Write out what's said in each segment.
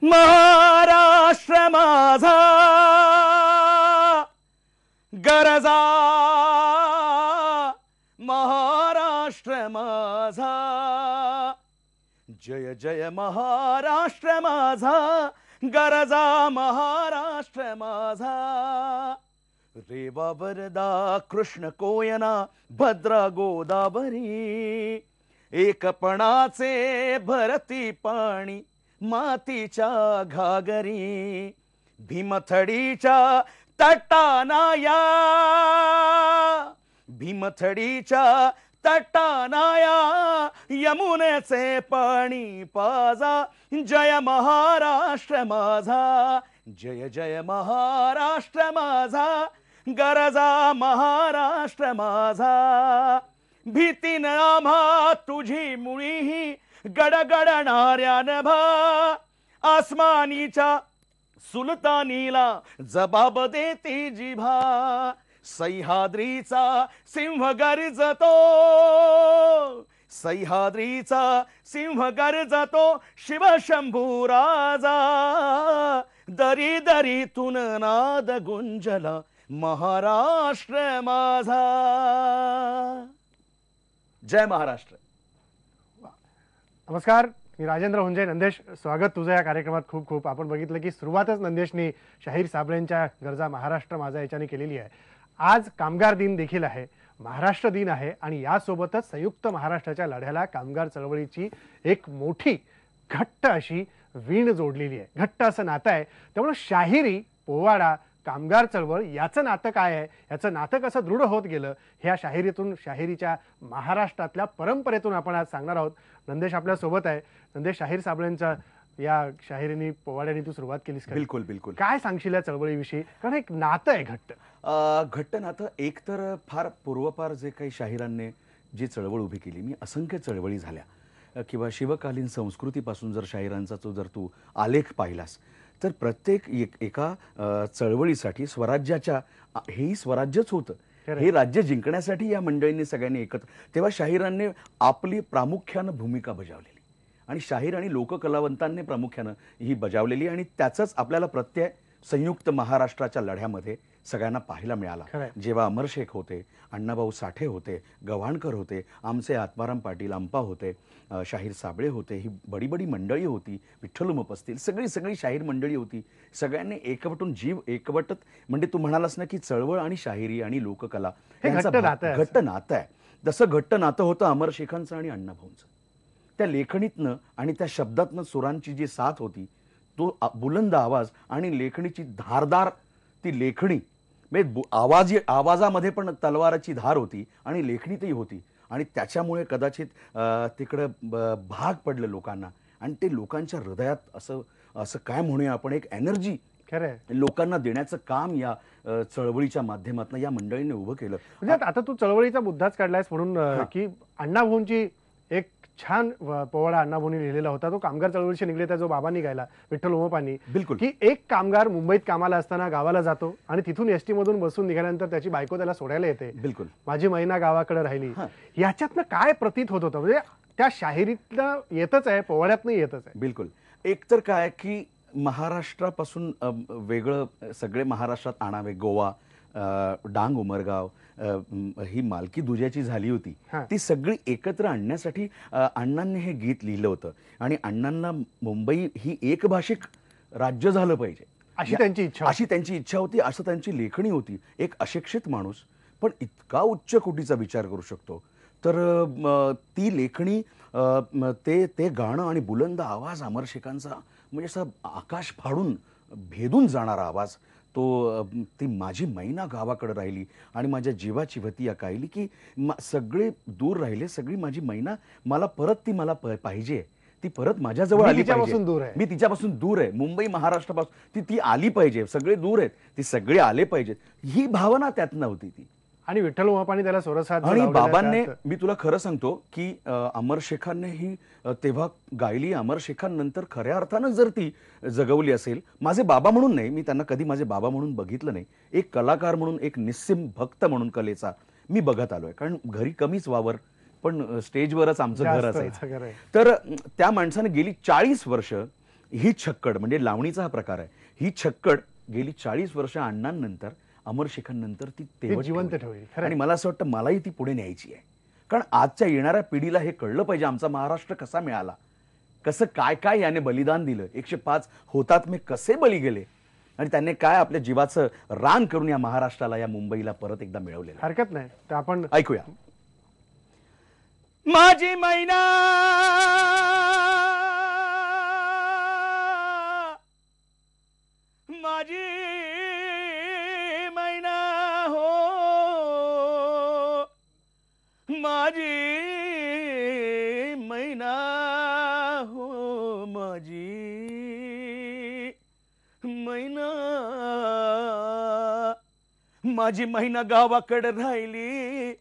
महाराष्ट्र माझा गरजा, महाराष्ट्र माझा जय जय महाराष्ट्र माझा गरजा, महाराष्ट्र माझा रेवा वरदा कृष्ण कोयना भद्रा गोदावरी एकपणाचे भरती पाणी मातीच्या घागरी भीमथडीच्या तटानाया, भीमथडीच्या तटानाया यमुनेचे पाणी पाजा जय महाराष्ट्र माझा, जय जय महाराष्ट्र माझा गरजा, महाराष्ट्र माझा भीतीन आम्हा तुझी मुळीही गडगडणाऱ्या नभा आसमानीच्या सुलतानीला जबाब देती जिभा सह्याद्रीचा सिंह गर्जतो, सह्याद्रीचा सिंह गर्जतो शिवशंभू राजा दरी दरीतून नाद गुंजला महाराष्ट्र माझा। जय महाराष्ट्र। नमस्कार, मी राजेंद्र हुंजे। नंदेश, स्वागत तुझं या कार्यक्रमात खूप खूप। आपण बघितलं की सुरुवातच नंदेशनी शाहीर साबळेंच्या गरजा महाराष्ट्र माझा याच्याने केलेली आहे। आज कामगार दिन देखील आहे, महाराष्ट्र दिन आहे आणि यासोबतच संयुक्त महाराष्ट्राच्या लढ्याला कामगार चळवळीची एक मोठी घट्ट अशी वीण जोडलेली आहे, घट्ट असं नातं आहे। त्यामुळे शाहिरी, पोवाडा, कामगार चळवळ याचं नातं काय आहे, याचं नातं कसं दृढ होत गेलं, ह्या शाहिरीतून, शाहिरीच्या महाराष्ट्रातल्या परंपरेतून आपण आज सांगणार आहोत। नंदेश आपल्या सोबत आहे। नंदेश, शाहीर साबळेंच्या या शाहिरीनी, पोवाड्याने तू सुरुवात केलीस का? बिलकुल बिलकुल। काय सांगशील या चळवळीविषयी? कारण एक नातं आहे घट्ट, घट्ट नातं। एक तर फार पूर्वपार जे काही शाहिरांनी जी चळवळ उभी केली, मी असंख्य चळवळी झाल्या किंवा शिवकालीन संस्कृतीपासून जर शाहिरांचा जर तू आलेख पाहिलास तर प्रत्येक एका चळवळीसाठी स्वराज्याच्या, हेही स्वराज्यच होतं, हे राज्य जिंकण्यासाठी या मंडळींनी सगळ्यांनी एकत्र, तेव्हा शाहिरांनी आपली प्रामुख्यानं भूमिका बजावलेली आणि शाहीर आणि लोककलावंतांनी प्रामुख्यानं ही बजावलेली आणि त्याचाच आपल्याला प्रत्यय संयुक्त महाराष्ट्राच्या लढ्यामध्ये सगळ्यांना पाहायला मिळाला। जेव्हा अमर शेख होते, अण्णाभाऊ साठे होते, गव्हाणकर होते, आमचे आत्माराम पाटील अंपा होते, शाहीर साबळे होते, ही बडी बडी मंडळी होती, विठ्ठल उपस्थित सगळी सगळी शाहीर मंडळी होती, सगळ्यांनी एकवटून जीव एकवटत, म्हणजे तू म्हणालास ना की चळवळ आणि शाहिरी आणि लोककला यांचं घट्ट नातं आहे, तसं घट्ट नातं होतं अमर शेखांचं आणि अण्णाभाऊंचं। त्या लेखणीतनं आणि त्या शब्दातनं सुरांची जी साथ होती, तो बुलंद आवाज आणि लेखणीची धारदार ती लेखणी, म्हणजे आवाजामध्ये पण तलवाराची धार होती आणि लेखणीतही होती आणि त्याच्यामुळे कदाचित तिकडं भाग पडलं लोकांना आणि ते लोकांच्या हृदयात असं काय म्हणूया आपण, एक एनर्जी लोकांना देण्याचं काम या चळवळीच्या माध्यमातून या मंडळीने उभं केलं। म्हणजे आता तू चळवळीचा मुद्दाच काढलायस म्हणून की अण्णाभाऊंची एक छान पोवाडा अण्णाभाऊंनी लिहिलेला होता, तो कामगार चळवळीशी निगडीत, जो बाबांनी गायला, विठ्ठल उमपांनी। बिलकुल। की एक कामगार मुंबईत कामाला असताना गावाला जातो आणि तिथून एसटी मधून बसून निघाल्यानंतर त्याची बायको त्याला सोडायला येते। बिलकुल। माझी मैना गावाकडे राहिली, याच्यातनं काय प्रतीत होत होतं? म्हणजे त्या शाहिरीतलं येतच आहे, पोवाड्यातनं येतच आहे। बिलकुल। एक तर काय की महाराष्ट्रापासून वेगळं सगळे महाराष्ट्रात आणावे, गोवा, डांग, उमरगाव, ही मालकी दुजाची झाली होती, ती सगळी एकत्र आणण्यासाठी अण्णांनी हे गीत लिहिलं होतं आणि अण्णांना मुंबई ही एक भाषिक राज्य झालं पाहिजे अशी त्यांची इच्छा होती, असं त्यांची लेखणी होती। एक अशिक्षित माणूस पण इतका उच्च कोटीचा विचार करू शकतो, तर ती लेखणी, ते गाणं आणि बुलंद आवाज अमर शेखांचा, म्हणजे असं आकाश फाडून भेदून जाणारा आवाज, तो ती माझी मैना गावाकडे राहिली आणि माझ्या जीवाची भती अकायली, की सगळे दूर राहिले, सगळी माझी मैना मला पाहिजे, ती परत माझ्याजवळ आली पाहिजे, मी तिच्यापासून दूर आहे, मुंबई महाराष्ट्रापासून ती आली पाहिजे, सगळे दूर आहेत, ती सगळे आले पाहिजेत, ही भावना त्यात नव्हती ती। आणि विठ्ठल उमपांनी त्याला स्वरसाथ आणि बाबांनी, मी तुला खरं सांगतो की अमर शेखांनी ही तेव्हा गायली, अमर शेखांनंतर खऱ्या अर्थानं जर ती जगवली असेल, माझे बाबा म्हणून नाही, मी त्यांना कधी माझे बाबा म्हणून बघितलं नाही, एक कलाकार म्हणून, एक निस्सिम भक्त म्हणून कलेचा मी बघत आलोय, कारण घरी कमीच वावर, पण स्टेजवरच आमचं घर असायचं। तर त्या माणसाने गेली 40 वर्ष ही छक्कड म्हणजे लावणीचा हा प्रकार आहे. ही छक्कड गेली 40 वर्ष अण्णांनंतर अमर शेखांनंतर ती तेवत जिवंत ठेवली. ठेवली. खरं आणि आहे. मला असं वाटतं मलाही ती पुढे न्यायची आहे. कारण आजच्या येणाऱ्या पिढीला हे कळलं पाहिजे आमचा महाराष्ट्र कसा मिळाला, कसं काय काय याने बलिदान दिलं, 105 हुतात्मे कसे बळी गेले आणि त्यांनी काय आपल्या जीवाचं रान करून या महाराष्ट्राला, या मुंबईला परत एकदा मिळवलेलं आहे. हरकत नाही. तर आपण ऐकूया. माझी मैना माझी मैना हो, माझी मैना हो, माझी मैना, माझी मैना गावाकडे राहिली,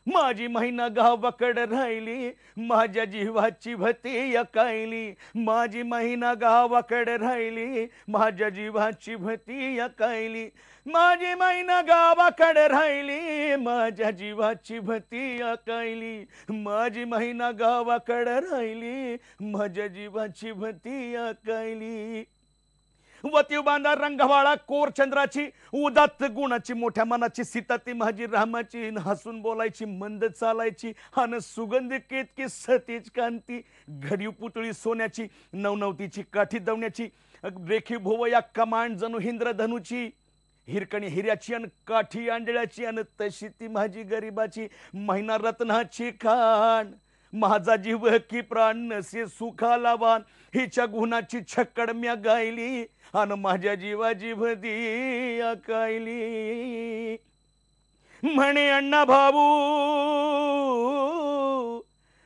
माझी मैना गावाकडे राहिली, माझ्या जीवाची भती अकायली, माझी मैना गावाकडे राहिली, माझ्या जीवाची भती अकायली, माझी मैना गावाकडे राहिली, माझ्या जीवाची भती अकायली, माझी मैना गावाकडे राहिली, माझ्या जीवाची भती अकायली. वती बांधा रंगवाळा कोर चंद्राची, उदात्त गुणाची, मोठ्या मनाची, सीता ती माझी रामाची, हसून बोलायची, मंद चालायची, हान सुगंध केतकी सतीच कांती, घडीव पुतळी सोन्याची, नवनवतीची काठी दवण्याची, रेखी भोवया कमांड जणू इंद्रधनुची, हिरकणी हिऱ्याची अन काठी आंधळ्याची, अन तशी ती माझी गरिबाची, महिना रत्नाची खाण, माझा जीव की प्राण नसे सुखाला वाण, हिच्या गुणाची छक्कड म्या गायली, अन माझ्या जीवाची भदी अकायली. म्हणे अण्णा भाऊ,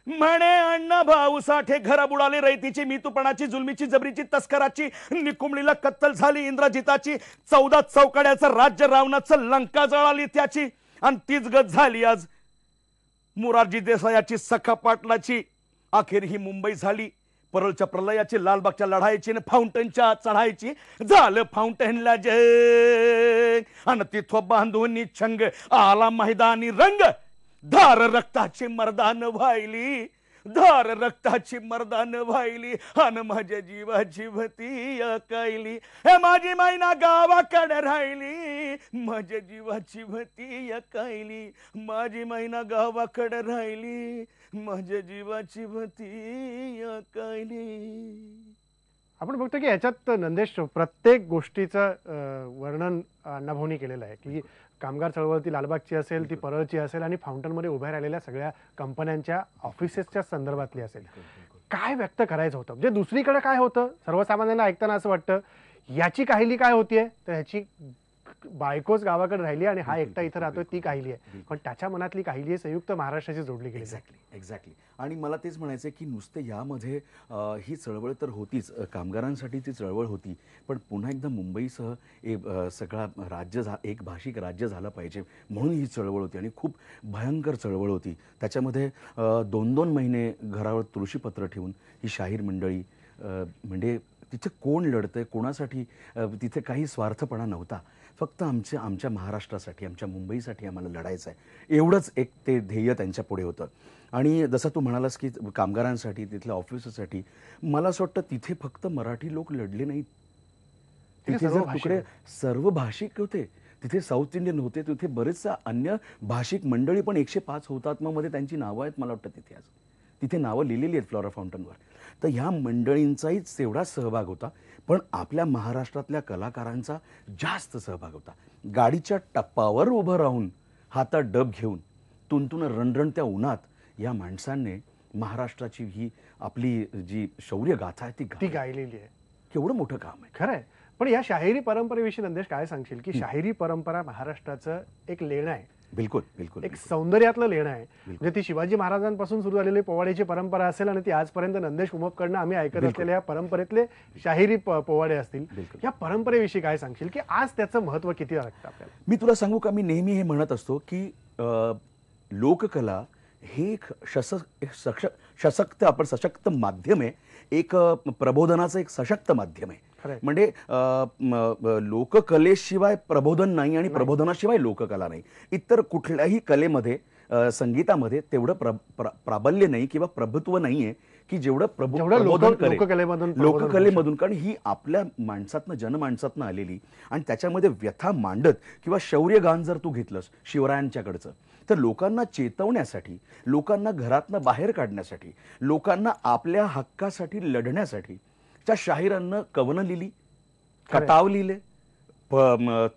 म्हणे अण्णा भाऊ साठे घरा बुडाले रयतीची, मितूपणाची, जुलमीची, जबरीची, तस्कराची, निकुंबलीला कत्तल झाली इंद्रजिताची, 14 चौकड्याचं राज्य रावणाचं लंका जळाली त्याची, आणि तीच गत झाली आज मोरारजी देसायाची, सखा पाटलाची. अखेर ही मुंबई झाली परळच्या प्रलयाची, लालबागच्या लढाईची, फाउंटनच्या चढायची, झालं फाउंटनला जग, अन तिथं बांधून छंग आला मैदानी रंग, धार रक्ताची मर्दान व्हायली, धार रक्ताची मर्दान व्हायली, अन माझ्या जीवाची भती अकायली. हे माझी मैना गावाकडे राहिली, माझ्या जीवाची भती अकायली, माझी मैना गावाकडे राहिली, माझ्या जीवाची भती अकायली. आपण बघतो की याच्यात नंदेश प्रत्येक गोष्टीचं वर्णन अण्णाभाऊनी केलेलं आहे की कामगार चळवळ ती लालबागची असेल, ती परळची असेल, आणि फाउंटनमध्ये उभ्या राहिलेल्या सगळ्या कंपन्यांच्या ऑफिसेसच्या संदर्भातली असेल. काय व्यक्त करायचं होतं, म्हणजे दुसरीकडे काय होतं, सर्वसामान्यांना ऐकताना असं वाटतं याची काहिली काय होतीये, तर ह्याची बायकोच गावाकडे राहिली आणि हा एकटा इथं राहतोय ती काहिली आहे, पण त्याच्या मनातली काहिली आहे संयुक्त महाराष्ट्राची जोडली गेली. एक्झॅक्टली. आणि मला तेच म्हणायचं की नुसते यामध्ये ही चळवळ तर होतीच, कामगारांसाठी ती चळवळ होती, पण पुन्हा एकदा मुंबईसह सगळा राज्य एक भाषिक राज्य झालं पाहिजे म्हणून ही चळवळ होती, आणि खूप भयंकर चळवळ होती. त्याच्यामध्ये 2-2 महिने घरावर तुळशीपत्र ठेवून ही शाहीर मंडळी, म्हणजे तिथे कोण लढतंय कोणासाठी, तिथे काही स्वार्थपणा नव्हता, फक्त आमच्या महाराष्ट्रासाठी, आमच्या मुंबईसाठी आम्हाला लढायचं आहे, एवढंच एक ते ध्येय त्यांच्या पुढे होतं. आणि जसं तू म्हणालास की कामगारांसाठी, तिथल्या ऑफिससाठी, मला असं वाटतं तिथे फक्त मराठी लोक लढले नाहीत, तिथे जर तुकडे सर्व भाषिक होते, तिथे साऊथ इंडियन होते, तिथे बरेच अन्य भाषिक मंडळी पण 105 हुतात्म्यामध्ये त्यांची नावं आहेत मला वाटतं तिथे. आज तिथे नावं लिहिलेली आहेत फ्लोरा फाउंटनवर. तर ह्या मंडळींचाही तेवढाच सहभाग होता, पण आपल्या महाराष्ट्रातल्या कलाकारांचा जास्त सहभाग होता. गाडीच्या टप्पावर उभं राहून हातात डब घेऊन तुंतून रणरणत्या उन्हात या माणसांनी महाराष्ट्राची ही आपली जी शौर्य गाथा आहे ती गायलेली आहे. केवढं मोठं काम आहे. खरंय. पण या शाहिरी परंपरेविषयी नंदेश काय सांगशील की शाहिरी परंपरा महाराष्ट्राचं एक लेणं आहे. बिलकुल बिलकुल. एक सौंदर्यातलं लेणं आहे. म्हणजे ती शिवाजी महाराजांपासून सुरू झालेली पोवाड्याची परंपरा असेल आणि ती आजपर्यंत नंदेश उमपकडनं आम्ही ऐकत असलेल्या या परंपरेतले शाहिरी पोवाडे असतील. या परंपरेविषयी काय सांगशील की आज त्याचं महत्व किती वाटतं आपल्याला? मी तुला सांगू का, मी नेहमी हे म्हणत असतो की लोककला हे एक सशक्त माध्यम आहे, एक प्रबोधनाचं एक सशक्त माध्यम आहे. म्हणजे लोककलेशिवाय प्रबोधन नाही आणि प्रबोधनाशिवाय लोककला नाही. इतर कुठल्याही कलेमध्ये, संगीतामध्ये तेवढं प्राबल्य नाही किंवा प्रभुत्व नाहीये की जेवढं जेवढं प्रबोधन करेल, लोककलेमधून प्रबोधन होऊ लोककलेमधून, कारण ही आपल्या माणसातनं जनमानसातनं आलेली आणि त्याच्यामध्ये व्यथा मांडत किंवा शौर्यगान जर तू घेतलंस शिवरायांच्याकडचं, तर लोकांना चेतवण्यासाठी, लोकांना घरातनं बाहेर काढण्यासाठी, लोकांना आपल्या हक्कासाठी लढण्यासाठी त्या शाहिरांना कवनं लिहिली, कटाव लिहिले,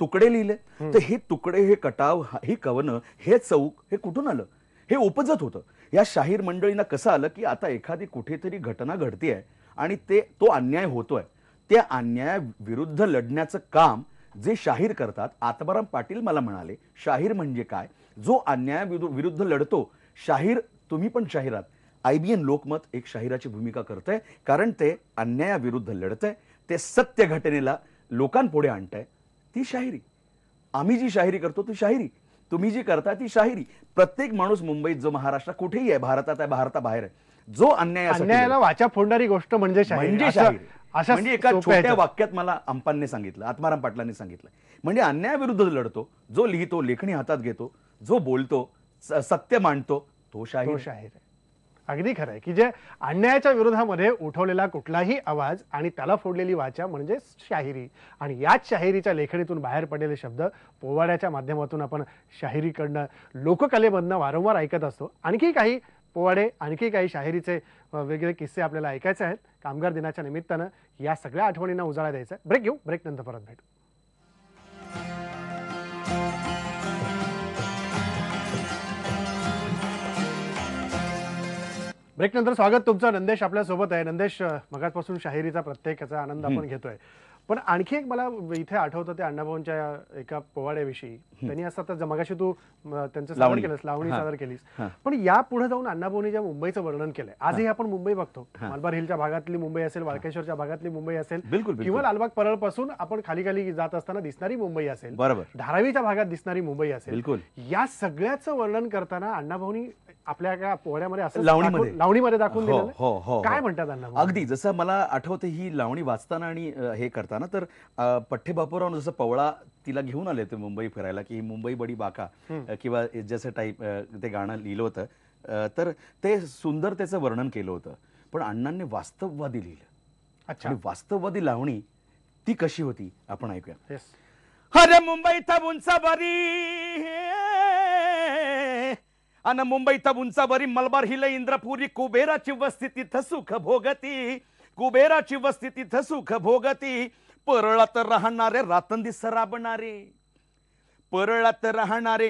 तुकडे लिहिले. तर हे तुकडे, हे कटाव, ही कवनं, हे चौक, हे कुठून आलं? हे उपजत होतं. या शाहीर मंडळींना कसं आलं की आता एखादी कुठेतरी घटना घडतीये आणि तो अन्याय होतोय, त्या अन्यायाविरुद्ध लढण्याचं काम जे शाहीर करतात. आत्माराम पाटील मला म्हणाले, शाहीर म्हणजे काय? जो अन्यायाविरुद्ध लढतो. शाहीर, तुम्ही पण शाहीर आहात. IBN लोकमत एक शाहिराची भूमिका करतंय, कारण ते अन्यायाविरुद्ध लढतंय, ते सत्य घटनेला लोकांपुढे आणतंय. ती शाहिरी. आम्ही जी शाहिरी करतो ती शाहिरी, तुम्ही जी करता ती शाहिरी. प्रत्येक माणूस मुंबईत जो, महाराष्ट्रात कुठेही आहे, भारतात आहे, भारताबाहेर आहे, जो अन्यायाला वाचा फोडणारी गोष्ट म्हणजे शाहिरी. म्हणजे एका छोट्या वाक्यात मला अंपांनी सांगितलं, आत्माराम पाटलांनी सांगितलं. म्हणजे अन्यायाविरुद्ध लढतो, जो लिहितो, लेखणी हातात घेतो, जो बोलतो, सत्य मांडतो, तो शाहीर आहे. अगदी खरं आहे की जे अन्यायाच्या विरोधामध्ये उठवलेला कुठलाही आवाज आणि त्याला फोडलेली वाचा म्हणजे शाहिरी. आणि याच शाहिरीच्या लेखणीतून बाहेर पडलेले शब्द पोवाड्याच्या माध्यमातून आपण शाहिरीकडनं, लोककलेमधनं वारंवार ऐकत असतो. आणखी काही पोवाडे, आणखी काही शाहिरीचे वेगळे किस्से आपल्याला ऐकायचे आहेत. कामगार दिनाच्या निमित्तानं या सगळ्या आठवणींना उजाळा द्यायचा. ब्रेक घेऊ, ब्रेक नंतर परत भेटू. ब्रेक नंतर स्वागत तुमचं. नंदेश आपल्या सोबत आहे. नंदेश, मगाचपासून शाहिरीचा प्रत्येकाचा आनंद आपण घेतोय, पण आणखी एक मला इथे आठवतं ते अण्णाभाऊंच्या एका पोवाड्याविषयी. त्यांनी असं, आता मगाशी तू त्यांचं सादर केलंस, लावणी सादर केलीस, पण या पुढे जाऊन अण्णाभाऊंनी ज्या मुंबईचं वर्णन केलंय, आजही आपण मुंबई बघतो. मलबार हिलच्या भागातली मुंबई असेल, वाळकेश्वरच्या भागातली मुंबई असेल, किंवा लालबाग परळ पासून आपण खाली खाली जात असताना दिसणारी मुंबई असेल, बरोबर, धारावीच्या भागात दिसणारी मुंबई असेल, या सगळ्याचं वर्णन करताना अण्णाभाऊंनी आपल्या एका पोवाड्यामध्ये असं लावणीमध्ये दाखवून दिलं. काय म्हणतात अण्णा? अगदी जसं मला आठवतं ही लावणी वाचताना आणि हे करताना, तर पठ्ठे बापूराव जसं पवळा तिला घेऊन आले ते मुंबई फिरायला, की मुंबई बडी बाका किंवा जसं टाईप ते गाणं लिहिलं होतं, तर ते सुंदर त्याचं वर्णन केलं होतं. पण अण्णांनी वास्तववादी लिहिलं. आणि वास्तववादी लावणी ती कशी होती आपण ऐकूया. अरे मुंबईत उंचावरी, अन मुंबईत उंचावरी मलबार हिल इंद्रपुरी, कुबेराची वस्ती तिथं सुख भोगती, कुबेराची वस्ती तिथं सुख भोगती. परळात राहणारे रातंदिस राबणारे, परळात राहणारे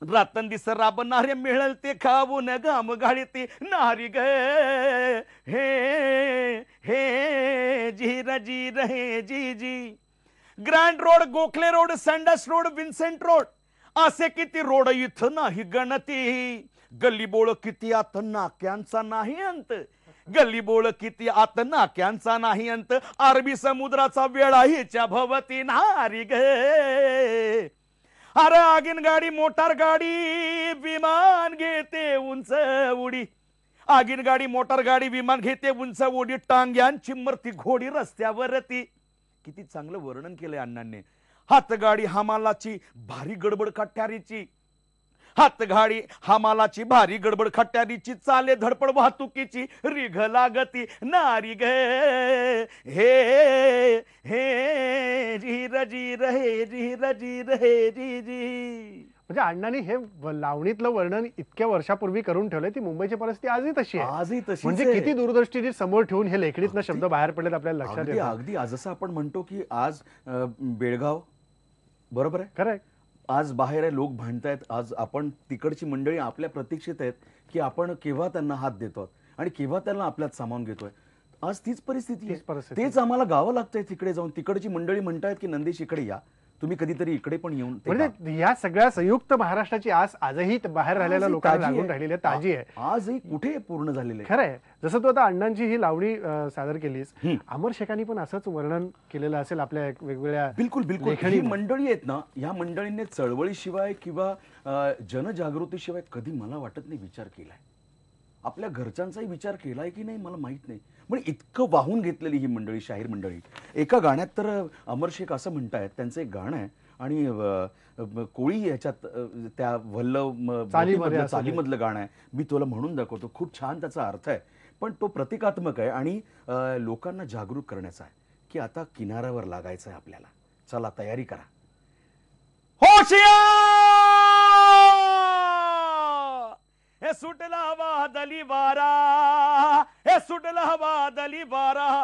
रातंदिस राबणारे, मिळल ते खाऊन घाम घाळती नारी ग. हे हे जीर जीर हे जी जी. Grand road, Gokhale road, Sands road, Vincent road, असे किती रोड इथं नाही गणती. गल्ली बोळ किती आत नाक्यांचा नाही अंत, गल्ली बोळ किती आत नाक्यांचा नाही अंत. अरबी समुद्राचा वेळा हिच्या भवती नारी ग. अरे आगीन गाडी, मोटार गाडी, विमान घेते उंच उडी, आगीन गाडी, मोटार गाडी, विमान घेते उंच उडी, टांग्यांची मरती घोडी रस्त्यावरती. किती चांगलं वर्णन केलंय अण्णांनी. हातगाडी हमालाची भारी गडबड खट्यारीची, हातगाडी हमालाची भारी गडबड खट्यारीची, चाले धडपड वाहतुकीची, रिघ लागती नारी ग. हे हे जीर जीर हे जीर जीर हे जी जी. म्हणजे अण्णांनी हे लावणीतलं वर्णन इतक्या वर्षापूर्वी करून ठेवलंय. ती मुंबईची परिस्थिती आजही तशी आहे. आजही तशी. म्हणजे किती दूरदृष्टीची समोर ठेवून हे लेखणीतनं शब्द बाहेर पडलेत आपल्याला लक्षात येतं. अगदी जसं आपण म्हणतो की आज बेळगाव, बरोबर आहे, खरंय, आज बाहेर आहे, लोक भांडतायत, आज आपण तिकडची मंडळी आपल्या प्रतीक्षेत आहेत की आपण केव्हा त्यांना हात देतो आणि केव्हा त्यांना आपल्यात सामावून घेतोय. आज तीच परिस्थिती आहे. तेच आम्हाला गावं लागतंय तिकडे जाऊन. तिकडची मंडळी म्हणतायत की नंदेश इकडे या, तुम्ही कधीतरी इकडे पण येऊन. म्हणजे या सगळ्या संयुक्त महाराष्ट्राची आस आजही बाहेर राहिलेल्या लोकांना लागून राहिलेली आहे, ताजी आहे, आजही कुठे पूर्ण झालेली आहे. खरंय. जसं तू आता अण्णांची ही लावणी सादर केलीस, अमर शेखांनी पण असंच वर्णन केलेलं असेल आपल्या वेगवेगळ्या. बिलकुल बिलकुल. ही मंडळी आहेत ना, या मंडळींनी चळवळीशिवाय किंवा जनजागृतीशिवाय कधी मला वाटत नाही विचार केलाय. आपल्या घरच्यांचाही विचार केलाय की नाही मला माहित नाही, पण इतकं वाहून घेतलेली ही मंडळी, शाहीर मंडळी. एका गाण्यात तर अमर शेख असं म्हणतायत, त्यांचं एक गाणं आहे आणि कोळी ह्याच्यात त्या वल्लव चालीमधलं गाणं आहे. मी तुला म्हणून दाखवतो, खूप छान त्याचा अर्थ आहे. पण तो प्रतिकात्मक आहे आणि लोकांना जागरूक करण्याचा आहे की आता किनाऱ्यावर लागायचं आहे आपल्याला. चला तयारी करा. होशियार! हे सुटला वादली वारा, हे सुटला वादली वारा,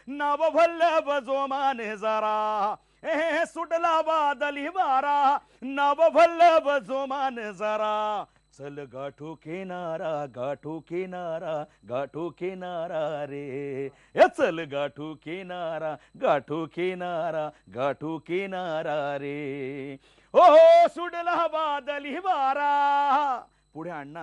नाव वल्लभ जोमाने जरा. हे सुटला वादली वारा, नाव वल्लभ जोमाने जरा. चल गाठो किनारा, गाठो किनारा, गाठो किनारा रे. हे चल गाठो किनारा, गाठो किनारा, गाठो किनारा रे. हो सुटला वादली वारा. पुढे अण्णा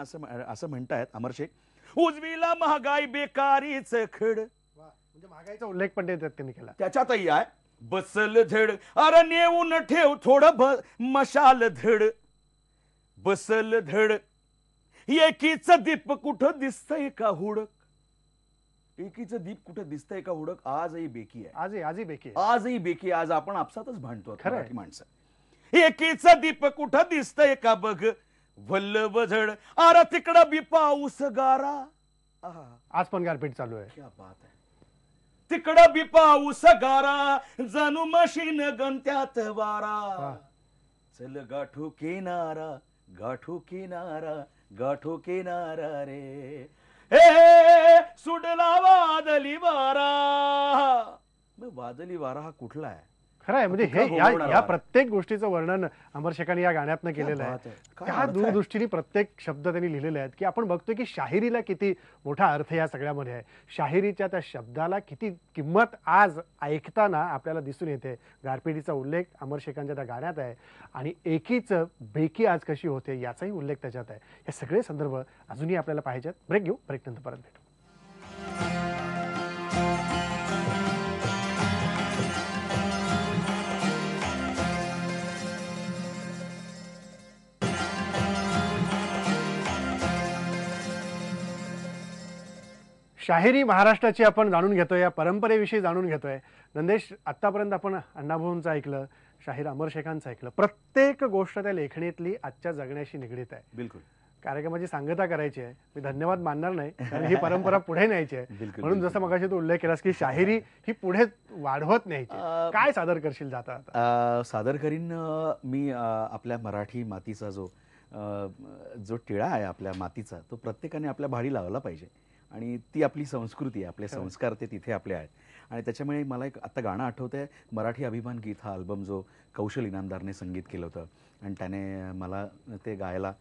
असं म्हणतायत अमर शेख, उजवीला महागाई बेकारीच खड. म्हणजे महागाईचा उल्लेख पण त्यांनी केला. त्याच्यातही आहे बसल धड, अरे नेऊन ठेव थोडं मशाल धड. बसल धड, एकीच दीप कुठं दिसतंय का हुडक. एकीचं दीप कुठं दिसतंय का हुडक. आजही बेकी आहे, आजही बेकी आहे, आजही बेकी. आज आपण आपसातच भांडतो मराठी माणसं. एकीच दीप कुठं दिसतंय का बघ वल्लभ झड. अरे तिकडं बी पाऊस गारा. आज पण गारपीट चालू आहे. क्या बात आहे. तिकडं बी पाऊस गारा, जणू मशीन गंत्यात वारा. चल गाठो किनारा, गाठो किनारा, गाठो किनारा रे. हे सुटला वादली वारा. मग वादली वारा हा कुठला आहे. खरं आहे. म्हणजे हे या प्रत्येक गोष्टीचं वर्णन अमर शेखांनी या गाण्यातनं केलेलं आहे. त्या दूरदृष्टीने प्रत्येक शब्द त्यांनी लिहिलेले आहेत की आपण बघतोय की शाहिरीला किती मोठा अर्थ या सगळ्यामध्ये आहे. शाहिरीच्या त्या शब्दाला किती किंमत आज ऐकताना आपल्याला दिसून येते. गारपिटीचा उल्लेख अमर शेखांच्या त्या गाण्यात आहे आणि एकीच बेकी आज कशी होते याचाही उल्लेख त्याच्यात आहे. हे सगळे संदर्भ अजूनही आपल्याला पाहिजेत. ब्रेक घेऊ, ब्रेक नंतर परत भेटू. शाहिरी महाराष्ट्राची आपण जाणून घेतोय, या परंपरेविषयी जाणून घेतोय. नंदेश, आतापर्यंत आपण अण्णाभाऊंचं ऐकलं, शाहीर अमर शेखांचं ऐकलं. प्रत्येक गोष्ट त्या लेखणीतली आजच्या जगण्याशी निगडीत आहे. बिलकुल. कार्यक्रमाची सांगता करायची आहे. मी धन्यवाद मानणार नाही, कारण ही परंपरा पुढे न्यायची आहे. म्हणून जसं मगाशी तू उल्लेख केलास की शाहिरी ही पुढे वाढवत न्यायची. काय सादर करशील जाता आता. सादर करीन मी आपल्या मराठी मातीचा जो टिळा आहे आपल्या मातीचा, तो प्रत्येकाने आपल्या भाडी लावला पाहिजे. आणि ती आपली संस्कृती आहे, आपले संस्कार ते तिथे आपले आहेत. आणि त्याच्यामुळे मला एक आता गाणं आठवतंय, मराठी अभिमान गीत हा अल्बम जो कौशल इनामदारने संगीत केलं होतं आणि त्याने मला ते गायला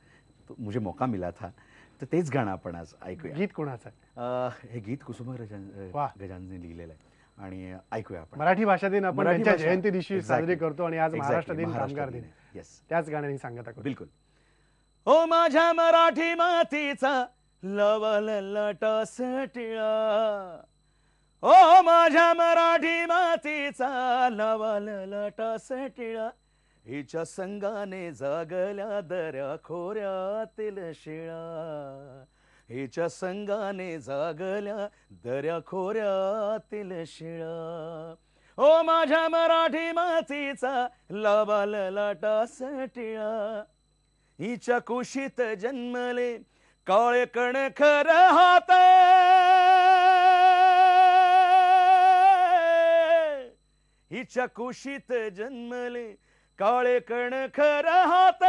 मुझे मौका मिला था. तर तेच गाणं आपण आज ऐकूया. गीत कोणाचं आहे. हे गीत कुसुम गजानने लिहिलेलं आहे आणि ऐकूया आपण. मराठी भाषा दिन आपण त्यांच्या जयंती दिवशी साजरी करतो आणि आज महाराष्ट्र दिन, कामगार दिन. येस, त्याच गाण्याने सांगता करू. बिलकुल. ओ माझ्या मराठी मातीचा लवल लटस टिळा, ओ माझ्या मराठी मातीचा लवल लटस टिळा. हिच्या संगाने जागल्या दऱ्या खोऱ्यातील शिळा, हिच्या संगाने जागल्या दऱ्या खोऱ्यातील शिळा. ओ माझ्या मराठी मातीचा लवल लटस टिळा. हिच्या कुशीत जन्मले काळे कणखर हात, हिच्या कुशीत जन्मले काळे कणखर हात.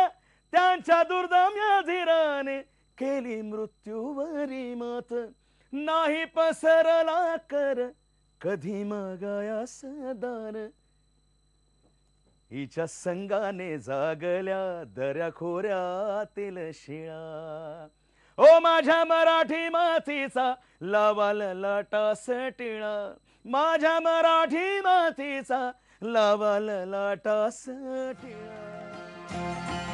त्यांच्या दुर्दम्या धीराने केली मृत्यूवरी मात. नाही पसरला कर कधी मागायास दान. हिच्या संगाने जागल्या दऱ्या खोऱ्यातील शिळा. ओ माझ्या मराठी मातीचा लावाल लाटास टिळा, माझ्या मराठी मातीचा लावाल लाटास टिळा.